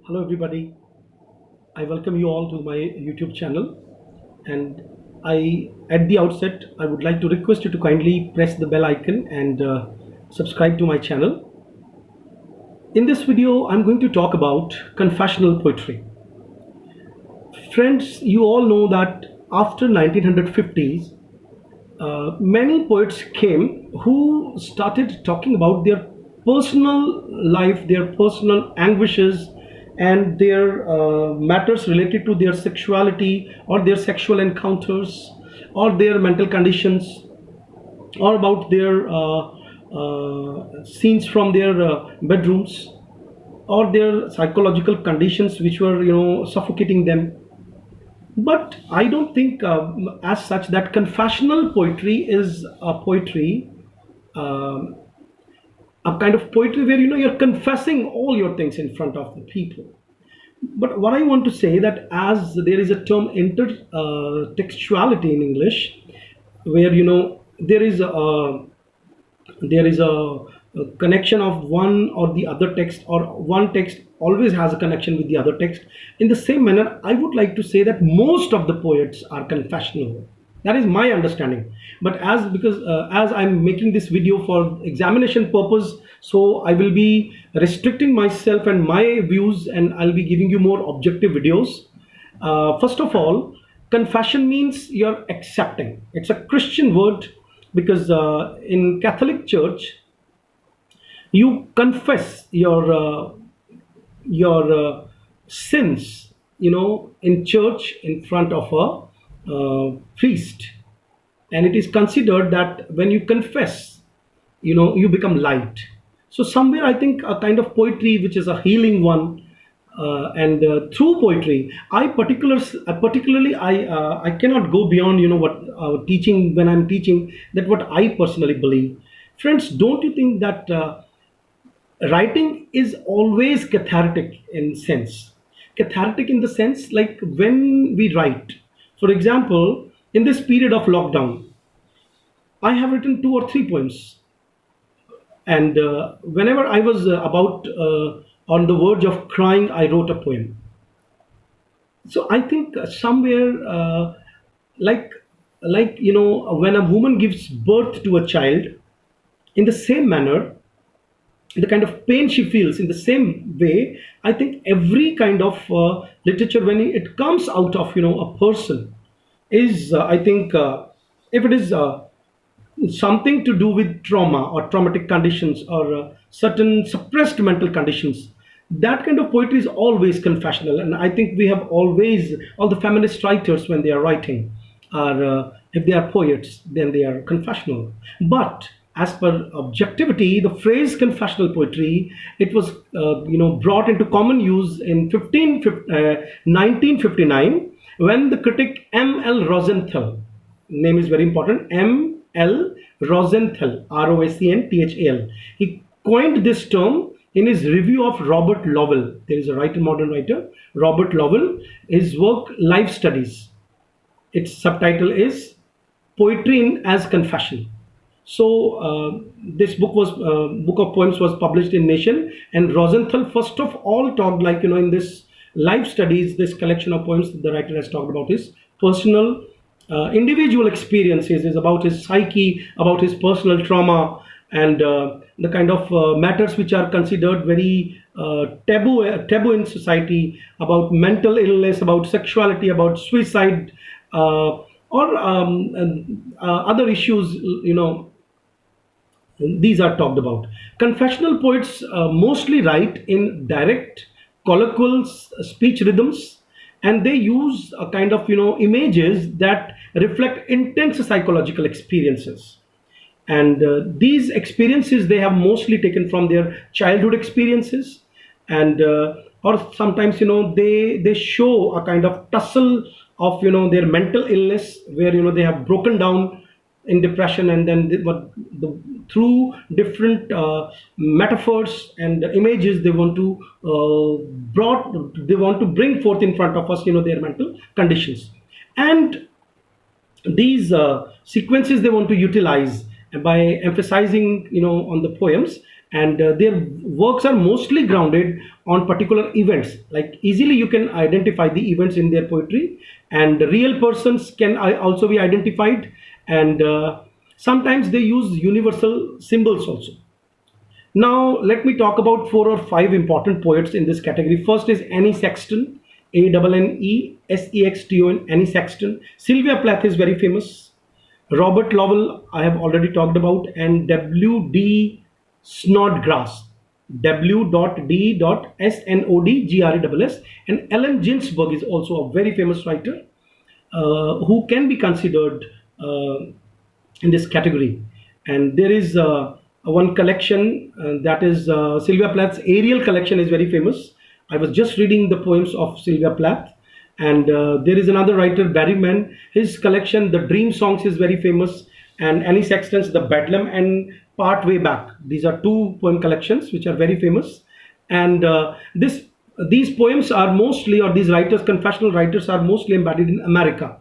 Hello, everybody. I welcome you all to my YouTube channel. And at the outset, I would like to request you to kindly press the bell icon and subscribe to my channel. In this video, I'm going to talk about confessional poetry. Friends, you all know that after 1950s, many poets came who started talking about their personal life, their personal anguishes, and their matters related to their sexuality or their sexual encounters or their mental conditions or about their scenes from their bedrooms or their psychological conditions which were suffocating them. But I don't think as such that confessional poetry is a poetry, um, a kind of poetry where you're confessing all your things in front of the people. But what I want to say that as there is a term intertextuality in English, where there is a connection of one or the other text, or one text always has a connection with the other text. In the same manner, I would like to say that most of the poets are confessional. That is my understanding. But as I'm making this video for examination purpose, so I will be restricting myself and my views, and I'll be giving you more objective videos. First of all, confession means you're accepting. It's a Christian word, because in Catholic Church you confess your sins, in church in front of a priest, and it is considered that when you confess, you become light. So somewhere I think a kind of poetry which is a healing one, and through poetry, particularly I cannot go beyond what teaching when I'm teaching, that what I personally believe. Friends, don't you think that writing is always cathartic in sense? Cathartic in the sense, like when we write, for example, in this period of lockdown, I have written two or three poems, and whenever I was about on the verge of crying, I wrote a poem. So I think somewhere, like when a woman gives birth to a child, in the same manner, the kind of pain she feels, in the same way, I think every kind of literature, when it comes out of a person, is I think, if it is something to do with trauma or traumatic conditions, or certain suppressed mental conditions, that kind of poetry is always confessional. And I think we have always, all the feminist writers, when they are writing, are if they are poets, then they are confessional. But as per objectivity, the phrase confessional poetry, it was brought into common use in 1959, when the critic M.L. Rosenthal, name is very important, M.L. Rosenthal, Rosenthal, he coined this term in his review of Robert Lowell. There is a writer, modern writer, Robert Lowell. His work, Life Studies, its subtitle is Poetry in as Confession. So this book of poems was published in Nation, and Rosenthal first of all talked, like in this Life Studies, this collection of poems that the writer has talked about his personal, individual experiences, is about his psyche, about his personal trauma, and the kind of matters which are considered very taboo in society, about mental illness, about sexuality, about suicide, or other issues. These are talked about. Confessional poets mostly write in direct, colloquial speech rhythms, and they use a kind of images that reflect intense psychological experiences. And these experiences they have mostly taken from their childhood experiences, and or sometimes they show a kind of tussle of their mental illness, where they have broken down in depression, and then through different metaphors and images, they want to bring forth in front of us their mental conditions. And these sequences they want to utilize, by emphasizing on the poems, and their works are mostly grounded on particular events. Like easily you can identify the events in their poetry, and real persons can also be identified, and sometimes they use universal symbols also. Now, let me talk about four or five important poets in this category. First is Annie Sexton, Annie Sexton. Annie Sexton. Sylvia Plath is very famous. Robert Lowell, I have already talked about, and W.D. Snodgrass, W.D.Snodgrass, and Allen Ginsberg is also a very famous writer who can be considered in this category. And there is one collection that is Sylvia Plath's Ariel collection is very famous. I was just reading the poems of Sylvia Plath, and there is another writer, Barryman. His collection, The Dream Songs, is very famous, and Annie Sexton's The Bedlam and Part Way Back. These are two poem collections which are very famous, and this these poems are mostly, or these writers, confessional writers, are mostly embodied in America.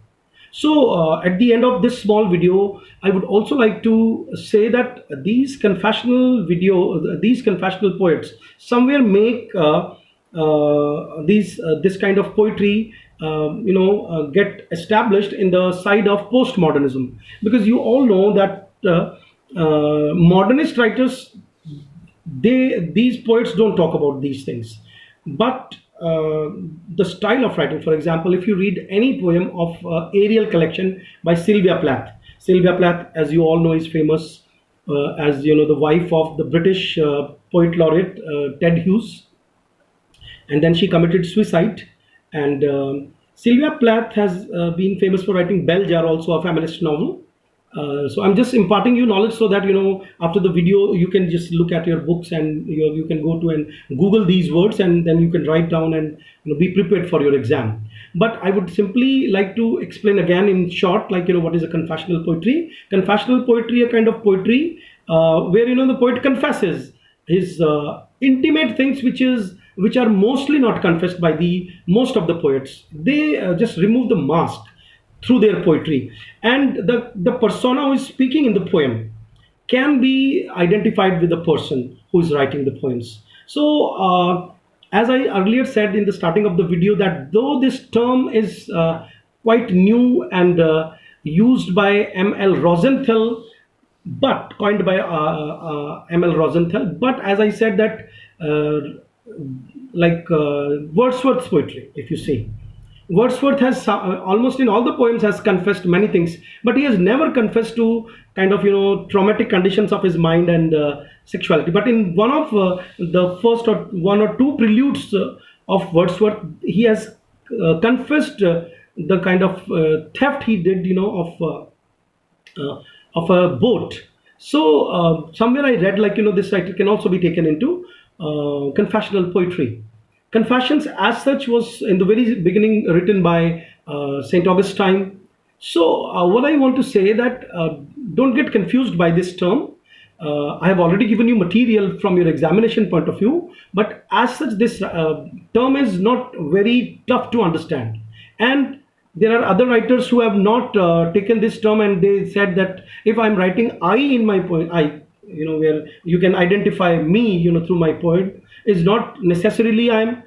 So, at the end of this small video, I would also like to say that these confessional poets somewhere make these this kind of poetry, get established in the side of postmodernism, because you all know that modernist writers, these poets don't talk about these things, but the style of writing. For example, if you read any poem of Ariel collection by Sylvia Plath, as you all know, is famous as the wife of the British poet laureate Ted Hughes, and then she committed suicide. And Sylvia Plath has been famous for writing Bell Jar, also a feminist novel. So I'm just imparting you knowledge so that after the video you can just look at your books, and you can go to and Google these words, and then you can write down and be prepared for your exam. But I would simply like to explain again in short, like what is a confessional poetry. Confessional poetry, a kind of poetry where the poet confesses his intimate things, which are mostly not confessed by the most of the poets. They just remove the mask through their poetry, and the persona who is speaking in the poem can be identified with the person who is writing the poems. So, as I earlier said in the starting of the video, that though this term is quite new and used by M.L. Rosenthal, but coined by M.L. Rosenthal, but as I said that Wordsworth's poetry, if you see, Wordsworth has almost in all the poems has confessed many things, but he has never confessed to kind of traumatic conditions of his mind and sexuality. But in one of the first or one or two preludes of Wordsworth, he has confessed the kind of theft he did, of a boat. So somewhere I read, this writer can also be taken into confessional poetry. Confessions, as such, was in the very beginning written by Saint Augustine. So, what I want to say that don't get confused by this term. I have already given you material from your examination point of view, but as such, this term is not very tough to understand. And there are other writers who have not taken this term, and they said that if I'm writing I in my poem, where you can identify me, through my poem, is not necessarily I'm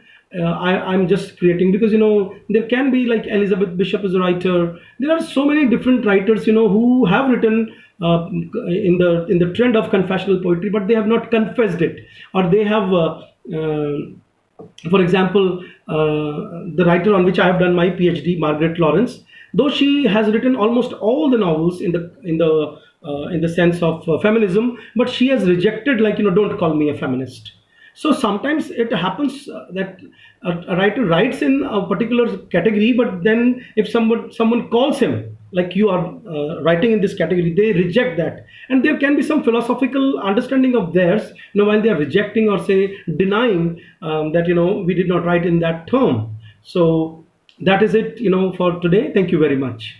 just creating, because there can be, like, Elizabeth Bishop is a writer. There are so many different writers who have written in the trend of confessional poetry, but they have not confessed it, or they have for example, the writer on which I have done my PhD, Margaret Lawrence, though she has written almost all the novels in the sense of feminism, but she has rejected, don't call me a feminist. So sometimes it happens that a writer writes in a particular category, but then if someone calls him, like, you are writing in this category, they reject that. And there can be some philosophical understanding of theirs, while they are rejecting or say denying that we did not write in that term. So that is it, for today. Thank you very much.